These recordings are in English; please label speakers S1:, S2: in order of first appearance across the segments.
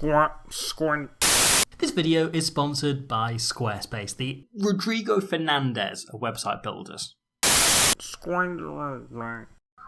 S1: This video is sponsored by Squarespace, the Rodrigo Fernandez of website builders.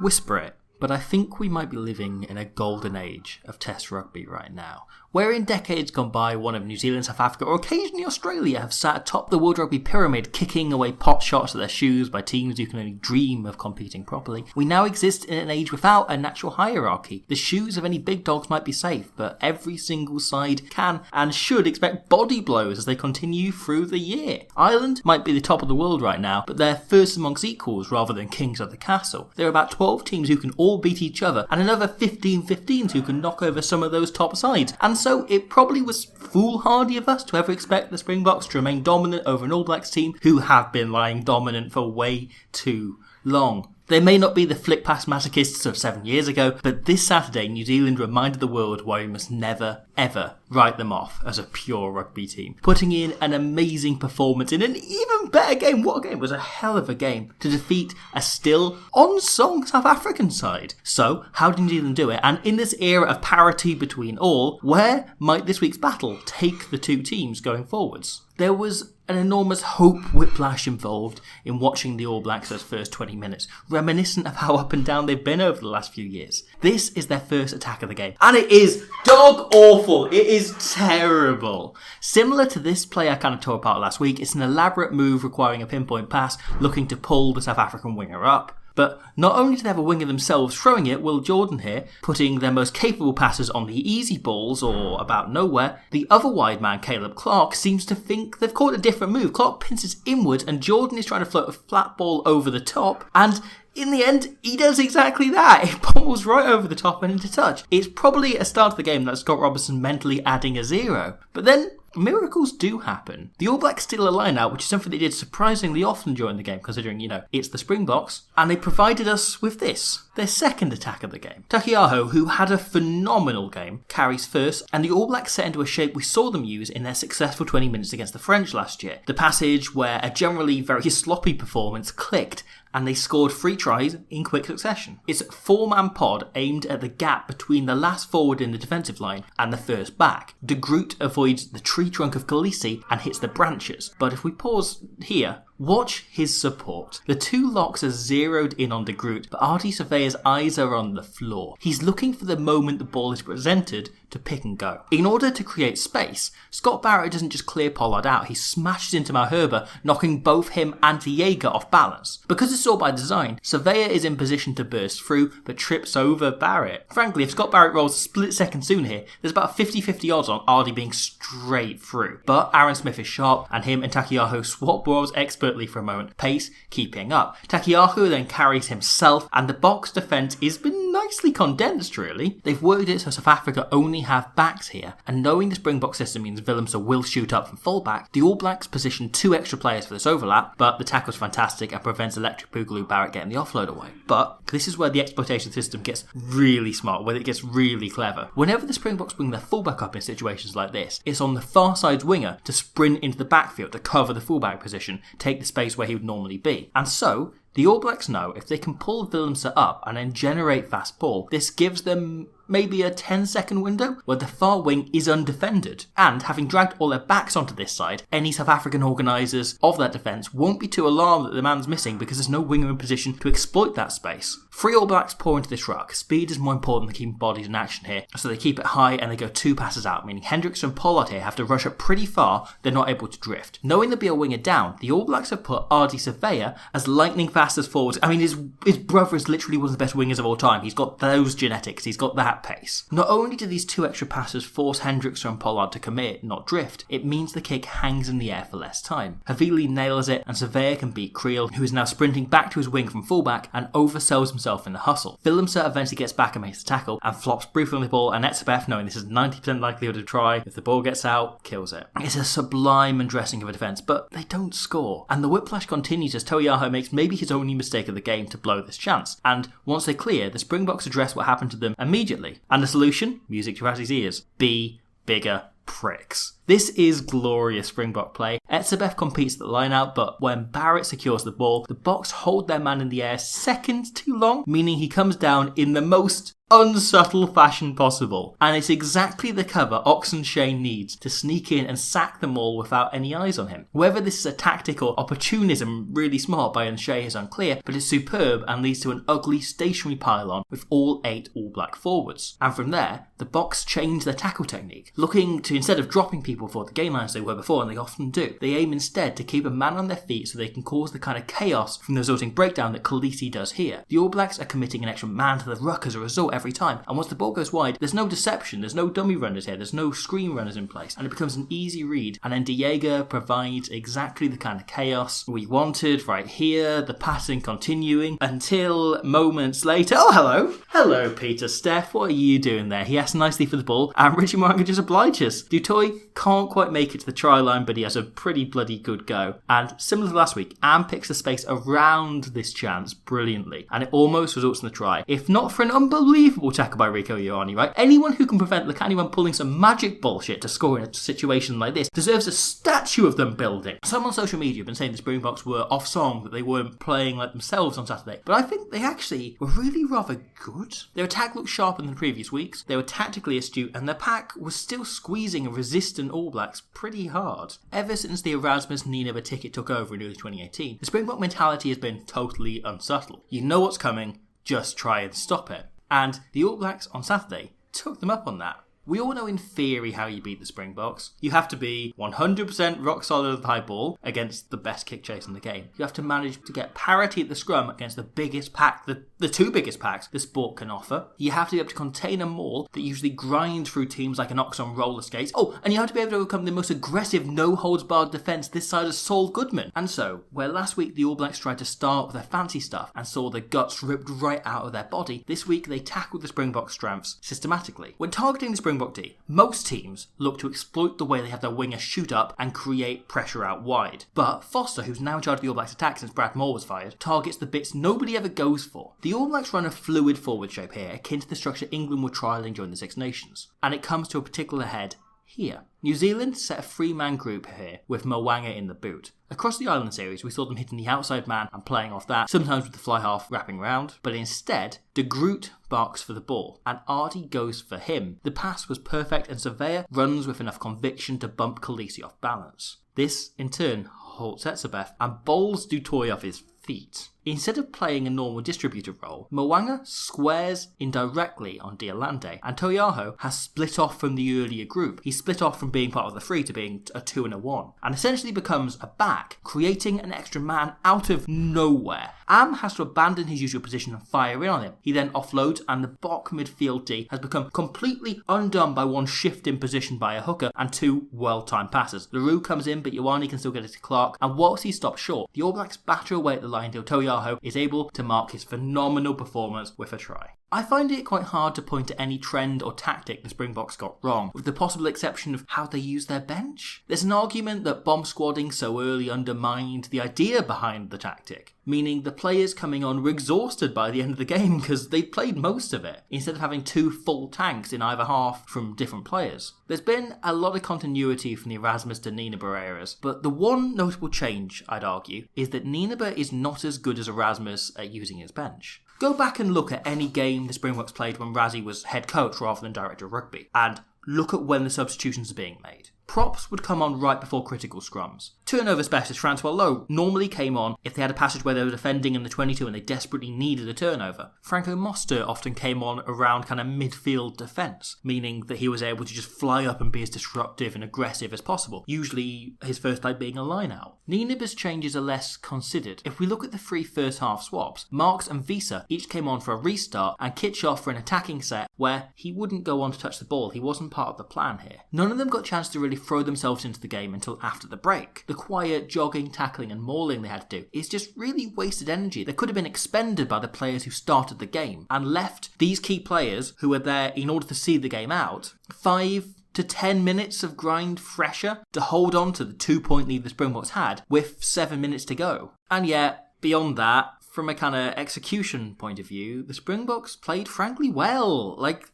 S1: Whisper it, but I think we might be living in a golden age of Test rugby right now, where in decades gone by, one of New Zealand, South Africa, or occasionally Australia have sat atop the World Rugby pyramid, kicking away pot shots at their shoes by teams who can only dream of competing properly. We now exist in an age without a natural hierarchy. The shoes of any big dogs might be safe, but every single side can and should expect body blows as they continue through the year. Ireland might be the top of the world right now, but they're first amongst equals rather than kings of the castle. There are about 12 teams who can all beat each other, and another 15 15s who can knock over some of those top sides. And so it probably was foolhardy of us to ever expect the Springboks to remain dominant over an All Blacks team who have been lying dominant for way too long. They may not be the flick past masochists of 7 years ago, but this Saturday New Zealand reminded the world why we must never, ever write them off as a pure rugby team. Putting in an amazing performance in an even better game, what a game, it was a hell of a game, to defeat a still on-song South African side. So, how did New Zealand do it? And in this era of parity between all, where might this week's battle take the two teams going forwards? There was an enormous hope whiplash involved in watching the All Blacks those first 20 minutes, reminiscent of how up and down they've been over the last few years. This is their first attack of the game, and it is dog awful. It is terrible. Similar to this play I kind of tore apart last week, it's an elaborate move requiring a pinpoint pass, looking to pull the South African winger up. But not only do they have a winger themselves throwing it, Will Jordan here, putting their most capable passers on the easy balls or about nowhere, the other wide man, Caleb Clark, seems to think they've caught a different move. Clark pinches inward and Jordan is trying to float a flat ball over the top, and in the end, he does exactly that. It pummels right over the top and into touch. It's probably a start of the game that Scott Robertson mentally adding a 0. But then miracles do happen. The All Blacks steal a line out, which is something they did surprisingly often during the game, considering, it's the Springboks, and they provided us with this, their second attack of the game. Takiaho, who had a phenomenal game, carries first, and the All Blacks set into a shape we saw them use in their successful 20 minutes against the French last year. The passage where a generally very sloppy performance clicked, and they scored 3 tries in quick succession. It's a 4-man pod aimed at the gap between the last forward in the defensive line and the first back. De Groot avoids the tree trunk of Khaleesi and hits the branches. But if we pause here, watch his support. The two locks are zeroed in on De Groot, but Artie Surveyor's eyes are on the floor. He's looking for the moment the ball is presented to pick and go. In order to create space, Scott Barrett doesn't just clear Pollard out, he smashes into Malherbe, knocking both him and Jaeger off balance. Because it's all by design, Surveyor is in position to burst through, but trips over Barrett. Frankly, if Scott Barrett rolls a split second soon here, there's about 50-50 odds on Artie being straight through. But Aaron Smith is sharp, and him and Takiaho swap balls expertly for a moment, pace keeping up. Takiaho then carries himself, and the box defence has been nicely condensed really. They've worked it so South Africa only have backs here, and knowing the Springbok system means Willemse will shoot up from fullback, the All Blacks position 2 extra players for this overlap, but the tackle's fantastic and prevents Electric Boogaloo Barrett getting the offload away. But this is where the exploitation system gets really smart, where it gets really clever. Whenever the Springboks bring their fullback up in situations like this, it's on the far side's winger to sprint into the backfield to cover the fullback position, take the space where he would normally be. And so, the All Blacks know if they can pull Willemse up and then generate fast ball, this gives them maybe a 10-second window where the far wing is undefended. And having dragged all their backs onto this side, any South African organisers of that defence won't be too alarmed that the man's missing because there's no winger in position to exploit that space. 3 All Blacks pour into this ruck. Speed is more important than keeping bodies in action here, so they keep it high and they go 2 passes out, meaning Hendricks and Pollard here have to rush up pretty far, they're not able to drift. Knowing there'll be a winger down, the All Blacks have put Artie Surveyor as lightning fast as forwards. I mean, his brother is literally one of the best wingers of all time. He's got those genetics, he's got that pace. Not only do these 2 extra passes force Hendricks and Pollard to commit, not drift, it means the kick hangs in the air for less time. Havili nails it, and Surveyor can beat Creel, who is now sprinting back to his wing from fullback and oversells himself in the hustle. Willemse eventually gets back and makes the tackle, and flops briefly on the ball, and Etzebeth, knowing this is 90% likelihood to try, if the ball gets out, kills it. It's a sublime undressing of a defence, but they don't score. And the whiplash continues as Toiyaho makes maybe his only mistake of the game to blow this chance. And once they clear, the Springboks address what happened to them immediately. And the solution? Music to Razzie's ears. Be bigger pricks. This is glorious Springbok play. Etzebeth competes at the line-out, but when Barrett secures the ball, the Boks hold their man in the air seconds too long, meaning he comes down in the most unsubtle fashion possible. And it's exactly the cover Oxenshane needs to sneak in and sack them all without any eyes on him. Whether this is a tactic or opportunism really smart by O'Shea is unclear, but it's superb and leads to an ugly stationary pylon with all 8 All Black forwards. And from there, the Boks change their tackle technique, looking to, instead of dropping people for the game line as they were before, and they often do, they aim instead to keep a man on their feet so they can cause the kind of chaos from the resulting breakdown that Khaleesi does here. The All Blacks are committing an extra man to the ruck as a result every time, and once the ball goes wide, there's no deception, there's no dummy runners here, there's no screen runners in place, and it becomes an easy read, and then Diego provides exactly the kind of chaos we wanted right here, the passing continuing, until moments later, hello Peter Steph, what are you doing there? He asks nicely for the ball, and Richie Mo'unga just obliges. Du Toit can't quite make it to the try line, but he has a pretty bloody good go, and similar to last week, Am picks the space around this chance brilliantly, and it almost results in the try, if not for an unbelievable tackle by Rieko Ioane, right? Anyone who can prevent Lacaniwan pulling some magic bullshit to score in a situation like this deserves a statue of them building. Some on social media have been saying the Springboks were off song, that they weren't playing like themselves on Saturday, but I think they actually were really rather good. Their attack looked sharper than previous weeks, they were tactically astute, and their pack was still squeezing a resistant All Blacks pretty hard. Ever since the Erasmus Nineveh ticket took over in early 2018, the Springbok mentality has been totally unsubtle. You know what's coming, just try and stop it. And the All Blacks on Saturday took them up on that. We all know in theory how you beat the Springboks. You have to be 100% rock solid at the high ball against the best kick chase in the game. You have to manage to get parity at the scrum against the biggest pack, the 2 biggest packs the sport can offer. You have to be able to contain a maul that usually grinds through teams like an ox on roller skates. Oh, and you have to be able to overcome the most aggressive no-holds-barred defence this side of Saul Goodman. And so, where last week the All Blacks tried to start with their fancy stuff and saw the guts ripped right out of their body, this week they tackled the Springbok strengths systematically. When targeting the Springbok D, most teams look to exploit the way they have their winger shoot up and create pressure out wide. But Foster, who's now in charge of the All Blacks attack since Brad Moore was fired, targets the bits nobody ever goes for. The All Blacks run a fluid forward shape here, akin to the structure England were trialling during the Six Nations. And it comes to a particular head here. New Zealand set a 3-man group here with Mo'unga in the boot. Across the Island series, we saw them hitting the outside man and playing off that, sometimes with the fly half wrapping round, but instead, De Groot barks for the ball, and Ardy goes for him. The pass was perfect, and Surveyor runs with enough conviction to bump Khaleesi off balance. This, in turn, halts Etzebeth and bowls Du Toit off his feet. Instead of playing a normal distributor role, Mo'unga squares indirectly on Diolande, and Toyaho has split off from the earlier group. He split off from being part of the 3 to being a 2 and a 1, and essentially becomes a back, creating an extra man out of nowhere. Am has to abandon his usual position and fire in on him. He then offloads, and the Bok midfield D has become completely undone by one shift in position by a hooker and 2 well-timed passes. LaRue comes in, but Ioane can still get it to Clark, and whilst he stops short, the All Blacks batter away at the line till Toyaho is able to mark his phenomenal performance with a try. I find it quite hard to point to any trend or tactic the Springboks got wrong, with the possible exception of how they use their bench. There's an argument that bomb squadding so early undermined the idea behind the tactic, meaning the players coming on were exhausted by the end of the game because they'd played most of it, instead of having 2 full tanks in either half from different players. There's been a lot of continuity from the Erasmus to Nineveh eras, but the one notable change, I'd argue, is that Nineveh is not as good as Erasmus at using his bench. Go back and look at any game the Springboks played when Razzie was head coach rather than director of rugby, and look at when the substitutions are being made. Props would come on right before critical scrums. Turnover specialist Francois Lowe normally came on if they had a passage where they were defending in the 22 and they desperately needed a turnover. Franco Moster often came on around kind of midfield defence, meaning that he was able to just fly up and be as disruptive and aggressive as possible, usually his first play being a line-out. Nineveh's changes are less considered. If we look at the 3 first half swaps, Marks and Visa each came on for a restart and Kitchoff for an attacking set where he wouldn't go on to touch the ball. He wasn't part of the plan here. None of them got a chance to really throw themselves into the game until after the break. The quiet jogging, tackling and mauling they had to do is just really wasted energy that could have been expended by the players who started the game and left these key players who were there in order to see the game out 5 to 10 minutes of grind fresher to hold on to the 2-point lead the Springboks had with 7 minutes to go. And yet, beyond that, from a kind of execution point of view, the Springboks played frankly well. Like,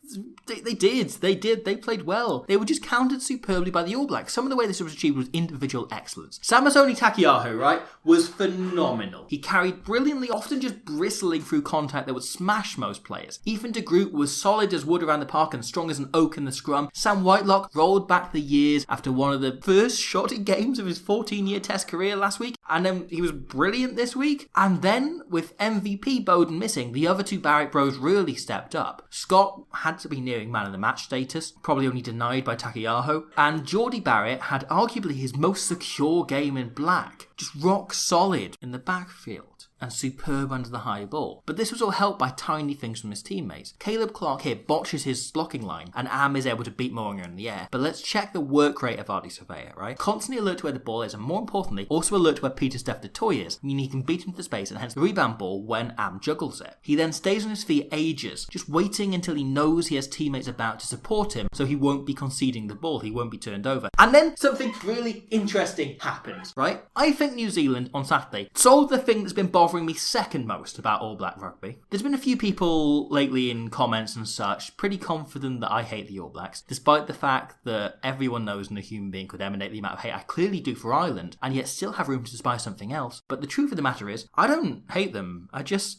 S1: they did. They played well. They were just countered superbly by the All Blacks. Some of the way this was achieved was individual excellence. Samasoni Takiaho, right, was phenomenal. He carried brilliantly, often just bristling through contact that would smash most players. Ethan de Groot was solid as wood around the park and strong as an oak in the scrum. Sam Whitelock rolled back the years after one of the first shotted games of his 14-year Test career last week, and then he was brilliant this week. And then, with MVP Bowden missing, the other two Barrett bros really stepped up. Scott had to be nearing man of the match status, probably only denied by Takiaho, and Geordie Barrett had arguably his most secure game in black, just rock solid in the backfield and superb under the high ball. But this was all helped by tiny things from his teammates. Caleb Clark here botches his blocking line, and Am is able to beat Moanga in the air. But let's check the work rate of Ardy Surveyor, right? Constantly alert to where the ball is, and more importantly, also alert to where Peter Steph du Toit is, meaning he can beat him to space and hence the rebound ball when Am juggles it. He then stays on his feet ages, just waiting until he knows he has teammates about to support him, so he won't be conceding the ball, he won't be turned over. And then something really interesting happens, right? I think New Zealand on Saturday solved the thing that's been bothering me second most about All Black rugby. There's been a few people lately in comments and such pretty confident that I hate the All Blacks, despite the fact that everyone knows no human being could emanate the amount of hate I clearly do for Ireland, and yet still have room to despise something else. But the truth of the matter is, I don't hate them. I just...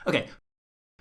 S1: Okay.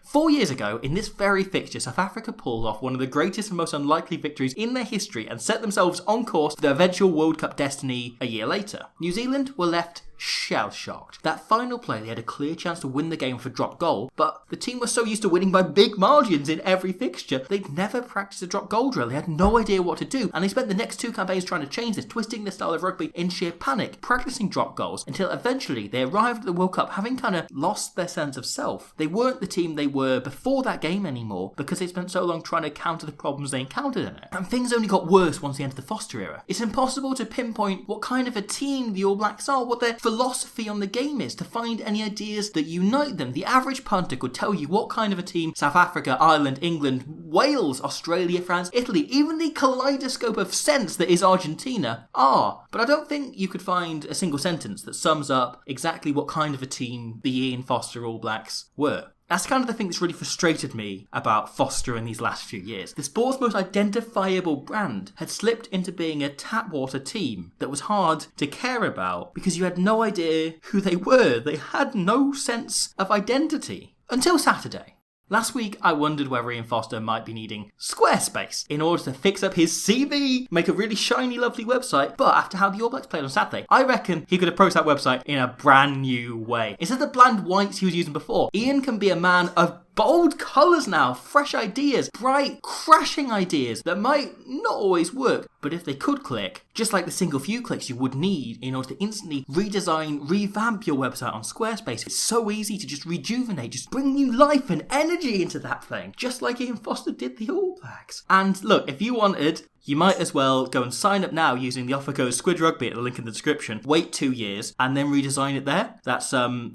S1: 4 years ago, in this very fixture, South Africa pulled off one of the greatest and most unlikely victories in their history and set themselves on course for their eventual World Cup destiny a year later. New Zealand were left shell-shocked. That final play, they had a clear chance to win the game for a drop goal, but the team was so used to winning by big margins in every fixture, they'd never practiced a drop goal drill. They had no idea what to do, and they spent the next 2 campaigns trying to change this, twisting their style of rugby in sheer panic, practicing drop goals, until eventually they arrived at the World Cup having kind of lost their sense of self. They weren't the team they were before that game anymore, because they spent so long trying to counter the problems they encountered in it. And things only got worse once they entered the Foster era. It's impossible to pinpoint what kind of a team the All Blacks are, what their philosophy on the game is, to find any ideas that unite them. The average punter could tell you what kind of a team South Africa, Ireland, England, Wales, Australia, France, Italy, even the kaleidoscope of sense that is Argentina are. But I don't think you could find a single sentence that sums up exactly what kind of a team the Ian Foster All Blacks were. That's kind of the thing that's really frustrated me about Foster in these last few years. The sport's most identifiable brand had slipped into being a tapwater team that was hard to care about because you had no idea who they were. They had no sense of identity. Until Saturday. Last week, I wondered whether Ian Foster might be needing Squarespace in order to fix up his CV, make a really shiny, lovely website, but after how the All Blacks played on Saturday, I reckon he could approach that website in a brand new way. Instead of the bland whites he was using before, Ian can be a man of bold colours now, fresh ideas, bright, crashing ideas that might not always work, but if they could click, just like the single few clicks you would need in order to instantly redesign, revamp your website on Squarespace. It's so easy to just rejuvenate, just bring new life and energy into that thing, just like Ian Foster did the All Blacks. And look, if you wanted, you might as well go and sign up now using the offer code SquidRugby at the link in the description. Wait 2 years and then redesign it there. That's an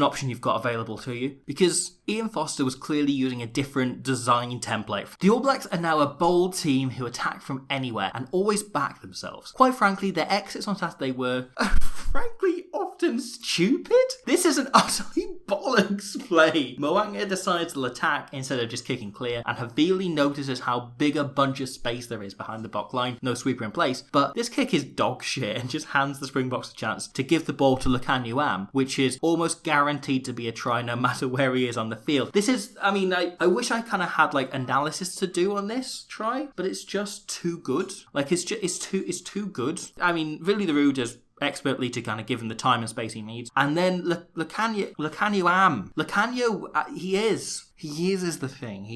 S1: option you've got available to you, because Ian Foster was clearly using a different design template. The All Blacks are now a bold team who attack from anywhere and always back themselves. Quite frankly, their exits on Saturday were, frankly, often stupid. This is an utterly bollocks play. Moanga decides to attack instead of just kicking clear, and Havili notices how big a bunch of space there is behind the back line. No sweeper in place, but this kick is dog shit and just hands the Springboks a chance to give the ball to Lukhanyo Am, which is almost guaranteed to be a try no matter where he is on the field. This is, I wish I kind of had like analysis to do on this try, but it's just too good. Like it's too good. I mean, really the Roo does expertly to kind of give him the time and space he needs. And then Lukhanyo Am. Lukhanyo, he is the thing.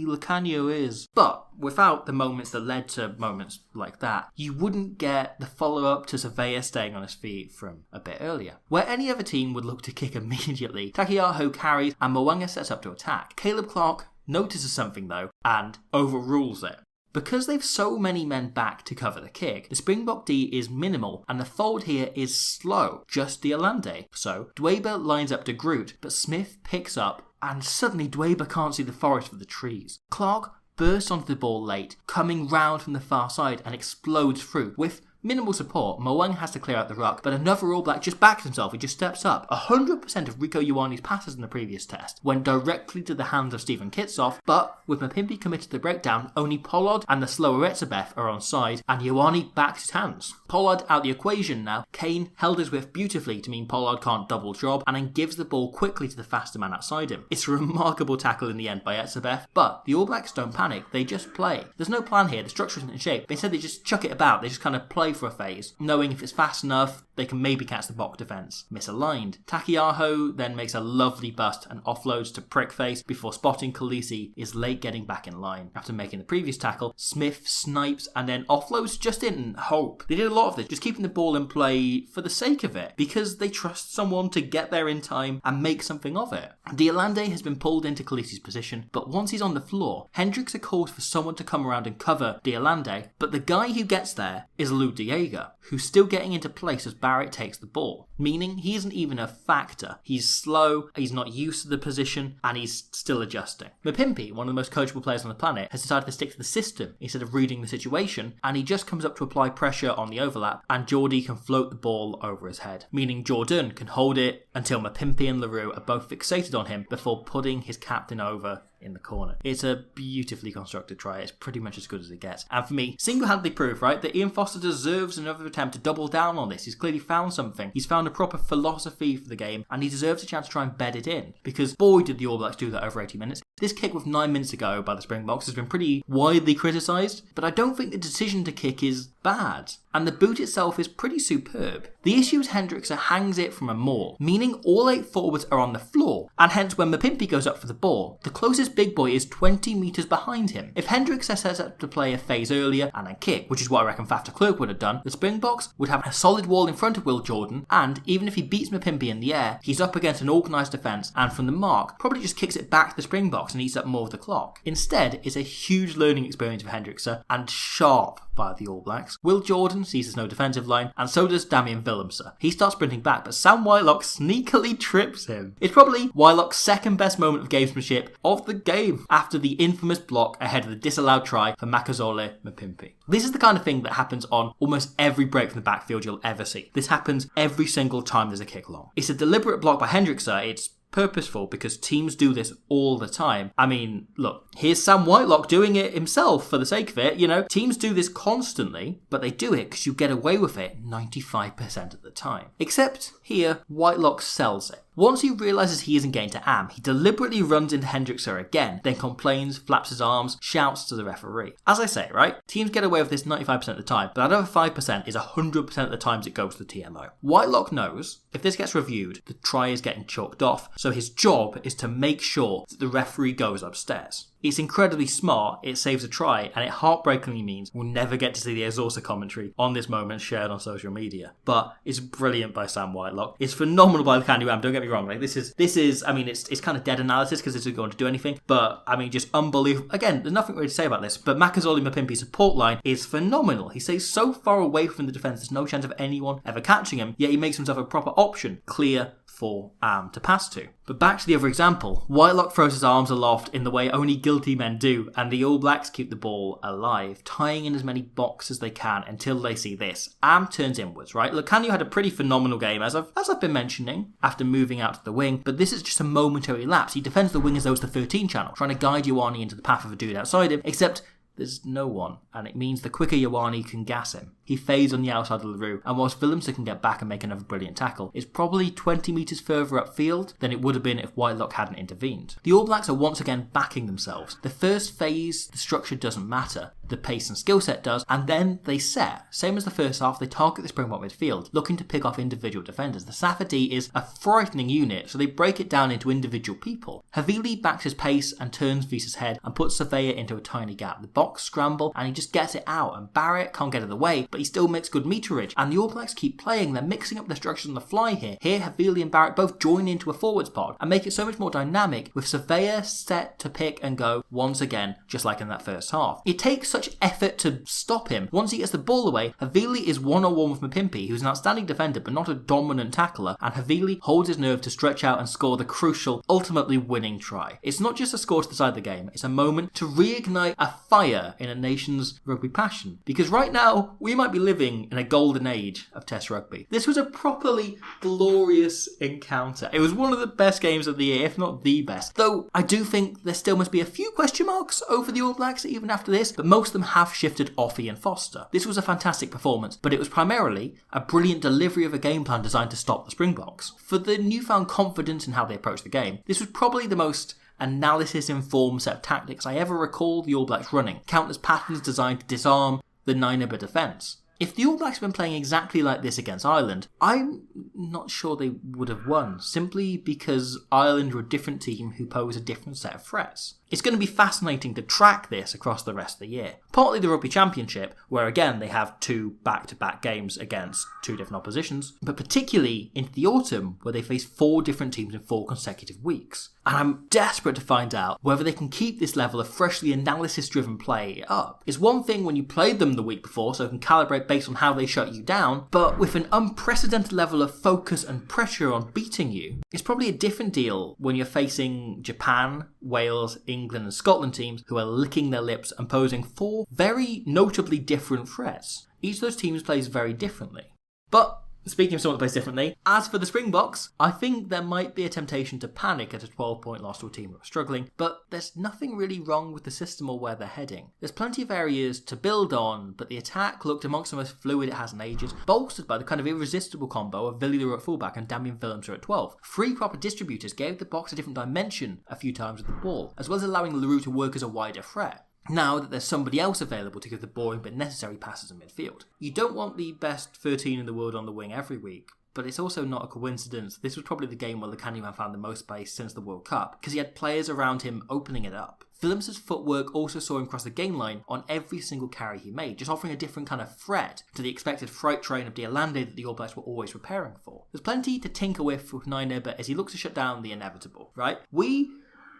S1: Lukhanyo is. But without the moments that led to moments like that, you wouldn't get the follow-up to Surveyor staying on his feet from a bit earlier. Where any other team would look to kick immediately, Takiaho carries and Moanga sets up to attack. Caleb Clark notices something though and overrules it. Because they've so many men back to cover the kick, the Springbok D is minimal and the fold here is slow, just Diolande. So Dweber lines up to Groot, but Smith picks up and suddenly Dweber can't see the forest for the trees. Clark bursts onto the ball late, coming round from the far side and explodes through with minimal support, Moeng has to clear out the ruck, but another All Black just backs himself. He just steps up. 100% of Rieko Ioane's passes in the previous test went directly to the hands of Stephen Kitshoff, but with Mapimpi committed to the breakdown, only Pollard and the slower Etzebeth are on side, and Ioane backs his hands. Pollard out the equation now. Kane held his whiff beautifully to mean Pollard can't double job, and then gives the ball quickly to the faster man outside him. It's a remarkable tackle in the end by Etzebeth, but the All Blacks don't panic, they just play. There's no plan here, the structure isn't in shape. Instead they just chuck it about, they just kind of play for a phase, knowing if it's fast enough, they can maybe catch the Bok defence. Misaligned. Takiaho then makes a lovely bust and offloads to Prickface before spotting Khaleesi is late getting back in line. After making the previous tackle, Smith snipes and then offloads just in hope. They did a lot of this, just keeping the ball in play for the sake of it, because they trust someone to get there in time and make something of it. Deolande has been pulled into Khaleesi's position, but once he's on the floor, Hendrikse calls for someone to come around and cover Deolande, but the guy who gets there is Lou Diega, who's still getting into place as Barrett takes the ball, meaning he isn't even a factor. He's slow, he's not used to the position, and he's still adjusting. Mapimpi, one of the most coachable players on the planet, has decided to stick to the system instead of reading the situation, and he just comes up to apply pressure on the overlap, and Geordie can float the ball over his head, meaning Jordan can hold it until Mapimpi and LaRue are both fixated on him before putting his captain over in the corner. It's a beautifully constructed try. It's pretty much as good as it gets. And for me, single-handedly proof, right, that Ian Foster deserves another attempt to double down on this. He's clearly found something. He's found a proper philosophy for the game, and he deserves a chance to try and bed it in. Because boy, did the All Blacks do that over 80 minutes. This kick with 9 minutes to go by the Springboks has been pretty widely criticised, but I don't think the decision to kick is bad. And the boot itself is pretty superb. The issue is Hendrikse hangs it from a maul, meaning all 8 forwards are on the floor, and hence when Mapimpi goes up for the ball, the closest big boy is 20 metres behind him. If Hendrikse sets up to play a phase earlier and then kick, which is what I reckon Faf de Klerk would have done, the Springboks would have a solid wall in front of Will Jordan, and even if he beats Mapimpi in the air, he's up against an organised defence, and from the mark, probably just kicks it back to the Springboks and eats up more of the clock. Instead, it's a huge learning experience for Hendrikse, and sharp by the All Blacks. Will Jordan sees there's no defensive line, and so does Damian Willemse. He starts sprinting back, but Sam Whitelock sneakily trips him. It's probably Whitelock's second best moment of gamesmanship of the game, after the infamous block ahead of the disallowed try for Makazole Mapimpi. This is the kind of thing that happens on almost every break from the backfield you'll ever see. This happens every single time there's a kick long. It's a deliberate block by Hendrikse. It's purposeful because teams do this all the time. I mean, look, here's Sam Whitelock doing it himself for the sake of it. You know, teams do this constantly, but they do it because you get away with it 95% of the time. Except here, Whitelock sells it. Once he realises he isn't getting to Am, he deliberately runs into Hendrikse again, then complains, flaps his arms, shouts to the referee. As I say, right, teams get away with this 95% of the time, but that other 5% is 100% of the times it goes to the TMO. Whitelock knows if this gets reviewed, the try is getting chalked off, so his job is to make sure that the referee goes upstairs. It's incredibly smart, it saves a try, and it heartbreakingly means we'll never get to see the Azorsa commentary on this moment shared on social media. But it's brilliant by Sam Whitelock. It's phenomenal by the Candy Ram, don't get me wrong. Like this is I mean, it's kind of dead analysis because this isn't going to do anything, but I mean, just unbelievable. Again, there's nothing really to say about this, but Makazole Mapimpi's support line is phenomenal. He stays so far away from the defence, there's no chance of anyone ever catching him, yet he makes himself a proper option, clear for Am to pass to. But back to the other example, Whitelock throws his arms aloft in the way only guilty men do, and the All Blacks keep the ball alive, tying in as many box as they can until they see this. Am turns inwards, right? Lukhanyo had a pretty phenomenal game, as I've been mentioning, after moving out to the wing, but this is just a momentary lapse. He defends the wing as though it's the 13 channel, trying to guide Ioane into the path of a dude outside him, except there's no one, and it means the quicker Ioane can gas him. He fades on the outside of LaRue, and whilst Willemse can get back and make another brilliant tackle, it's probably 20 metres further upfield than it would have been if Whitelock hadn't intervened. The All Blacks are once again backing themselves. The first phase, the structure doesn't matter, the pace and skill set does, and then they set. Same as the first half, they target the Springbok midfield, looking to pick off individual defenders. The Safadi is a frightening unit, so they break it down into individual people. Havili backs his pace and turns Visa's head and puts Surveyor into a tiny gap. The box scramble, and he just gets it out, and Barrett can't get in the way, but he still makes good meterage, and the All Blacks keep playing. They're mixing up their structures on the fly here. Here, Havili and Barrett both join into a forwards pod and make it so much more dynamic, with Surveyor set to pick and go once again, just like in that first half. It takes such effort to stop him. Once he gets the ball away, Havili is one-on-one with Mapimpi, who's an outstanding defender but not a dominant tackler, and Havili holds his nerve to stretch out and score the crucial, ultimately winning try. It's not just a score to decide the game, it's a moment to reignite a fire in a nation's rugby passion. Because right now, we might be living in a golden age of Test rugby. This was a properly glorious encounter. It was one of the best games of the year, if not the best. Though I do think there still must be a few question marks over the All Blacks even after this, but most of them have shifted off Ian Foster. This was a fantastic performance, but it was primarily a brilliant delivery of a game plan designed to stop the Springboks. For the newfound confidence in how they approached the game, this was probably the most analysis-informed set of tactics I ever recall the All Blacks running. Countless patterns designed to disarm the nine-number defence. If the All Blacks had been playing exactly like this against Ireland, I'm not sure they would have won, simply because Ireland were a different team who pose a different set of threats. It's going to be fascinating to track this across the rest of the year. Partly the Rugby Championship, where again they have 2 back-to-back games against 2 different oppositions, but particularly into the autumn, where they face 4 different teams in 4 consecutive weeks. And I'm desperate to find out whether they can keep this level of freshly analysis-driven play up. It's one thing when you played them the week before, so you can calibrate based on how they shut you down, but with an unprecedented level of focus and pressure on beating you, it's probably a different deal when you're facing Japan, Wales, England and Scotland teams who are licking their lips and posing 4 very notably different threats. Each of those teams plays very differently. But speaking of someone that plays differently, as for the Springboks, I think there might be a temptation to panic at a 12-point loss to a team that was struggling, but there's nothing really wrong with the system or where they're heading. There's plenty of areas to build on, but the attack looked amongst the most fluid it has in ages, bolstered by the kind of irresistible combo of Villiers at fullback and Damien Willems at 12. 3 proper distributors gave the Boks a different dimension a few times with the ball, as well as allowing Leroux to work as a wider threat. Now that there's somebody else available to give the boring but necessary passes in midfield. You don't want the best 13 in the world on the wing every week, but it's also not a coincidence. This was probably the game where Candyman found the most space since the World Cup, because he had players around him opening it up. Willems' footwork also saw him cross the gain line on every single carry he made, just offering a different kind of threat to the expected freight train of Diolande that the All Blacks were always preparing for. There's plenty to tinker with Nine but as he looks to shut down the inevitable, right? We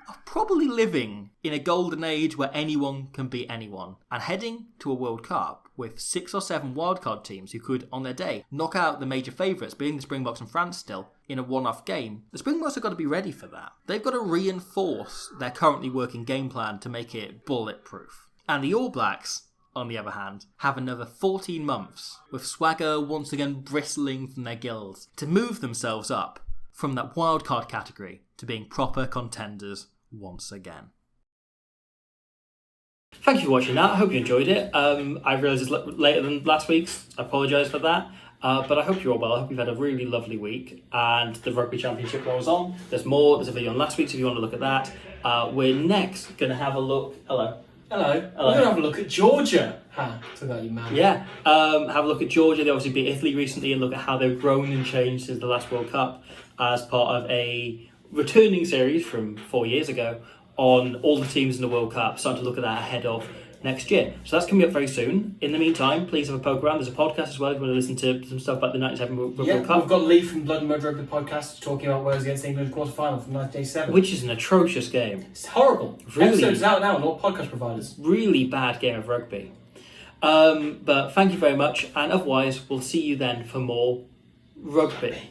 S1: are probably living in a golden age where anyone can beat anyone, and heading to a World Cup with 6 or 7 wildcard teams who could, on their day, knock out the major favourites, being the Springboks and France still, in a one-off game. The Springboks have got to be ready for that. They've got to reinforce their currently working game plan to make it bulletproof. And the All Blacks, on the other hand, have another 14 months, with swagger once again bristling from their gills, to move themselves up from that wildcard category to being proper contenders once again. Thank you for watching that. I hope you enjoyed it. I realise it's later than last week's. I apologise for that. But I hope you're all well. I hope you've had a really lovely week. And the Rugby Championship rolls on. There's more. There's a video on last week, so if you want to look at that. We're next going to have a look. Hello.
S2: We're going to have a look at Georgia. So that you man.
S1: Yeah. Have a look at Georgia. They obviously beat Italy recently, and look at how they've grown and changed since the last World Cup as part of a returning series from 4 years ago on all the teams in the World Cup, starting to look at that ahead of next year. So that's coming up very soon. In the meantime, please have a poke around. There's a podcast as well if you want to listen to some stuff about the 97 World Cup.
S2: We've got Lee from Blood and Mud Rugby podcast talking about Wales against England quarter-final from 1987.
S1: Which is an atrocious game.
S2: It's horrible.
S1: Really,
S2: episode's out now on all podcast providers.
S1: Really bad game of rugby. But thank you very much, and otherwise we'll see you then for more rugby.